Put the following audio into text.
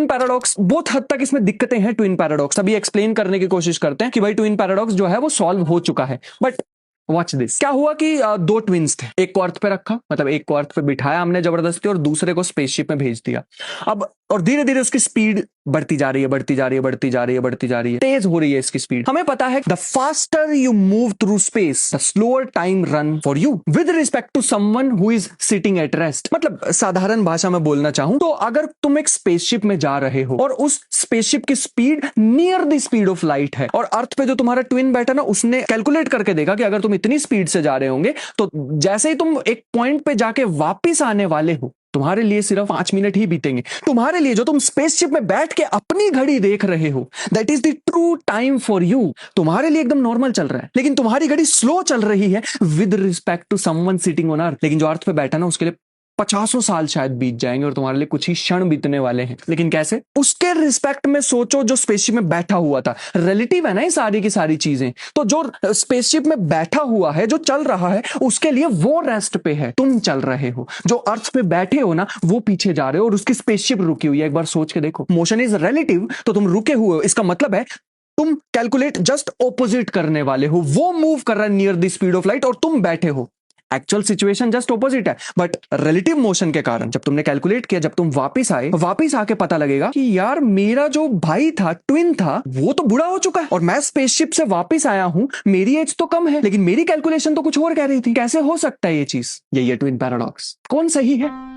Twin paradox बहुत हद तक इसमें दिक्कतें हैं। ट्विन पैराडॉक्स अभी एक्सप्लेन करने की कोशिश करते हैं कि भाई ट्विन पैराडॉक्स जो है वो सॉल्व हो चुका है। बट वॉच दिस, क्या हुआ कि दो ट्विन्स थे, एक को अर्थ पे रखा, मतलब एक को अर्थ पे बिठाया हमने जबरदस्ती और दूसरे को स्पेसशिप में भेज दिया। अब और धीरे धीरे उसकी स्पीड बढ़ती जा रही है, बढ़ती जा रही है, बढ़ती जा रही है, बढ़ती जा रही है, तेज हो रही है इसकी स्पीड। हमें पता है the faster you move through space the slower time run for you with respect to someone who is sitting at rest. मतलब साधारण भाषा में बोलना चाहूं तो अगर तुम एक स्पेसशिप में जा रहे हो और उस स्पेसशिप की speed near the speed of light है, और अर्थ पे जो तुम्हारा ट्विन बैठा ना उसने कैलकुलेट करके देखा कि अगर तुम इतनी स्पीड से जा रहे होंगे तो जैसे ही तुम एक पॉइंट पे जाके वापिस आने वाले हो तुम्हारे लिए सिर्फ 5 मिनट ही बीतेंगे। तुम्हारे लिए जो तुम स्पेसशिप में बैठ के अपनी घड़ी देख रहे हो that is the true time for you. तुम्हारे लिए एकदम नॉर्मल चल रहा है, लेकिन तुम्हारी घड़ी स्लो चल रही है with respect to someone sitting on earth. लेकिन जो अर्थ पे बैठा ना उसके लिए 50 साल शायद बीत जाएंगे और तुम्हारे लिए कुछ ही क्षण बीतने वाले हैं। लेकिन कैसे? उसके रिस्पेक्ट में सोचो जो स्पेसशिप में बैठा हुआ था। रिलेटिव है ना ये सारी की सारी चीजें। तो जो स्पेसशिप में बैठा हुआ है, जो चल रहा है, उसके लिए वो रेस्ट पे है, तुम चल रहे हो। जो अर्थ पे बैठे हो ना वो पीछे जा रहे हो और उसकी स्पेसशिप रुकी हुई है। एक बार सोच के देखो, मोशन इज रिलेटिव, तो तुम रुके हुए हो, इसका मतलब है तुम कैलकुलेट जस्ट ऑपोजिट करने वाले हो। वो मूव कर रहा है near the speed of light और तुम बैठे हो। एक्चुअल सिचुएशन जस्ट ऑपोजिट है, बट रिलेटिव मोशन के कारण जब तुमने कैलकुलेट किया, जब तुम वापस आए, वापस आके पता लगेगा कि यार मेरा जो भाई था, ट्विन था, वो तो बूढ़ा हो चुका है और मैं स्पेसशिप से वापस आया हूं, मेरी एज तो कम है लेकिन मेरी कैलकुलेशन तो कुछ और कह रही थी। कैसे हो सकता है ये चीज? यही है ट्विन पैराडॉक्स। कौन सही है?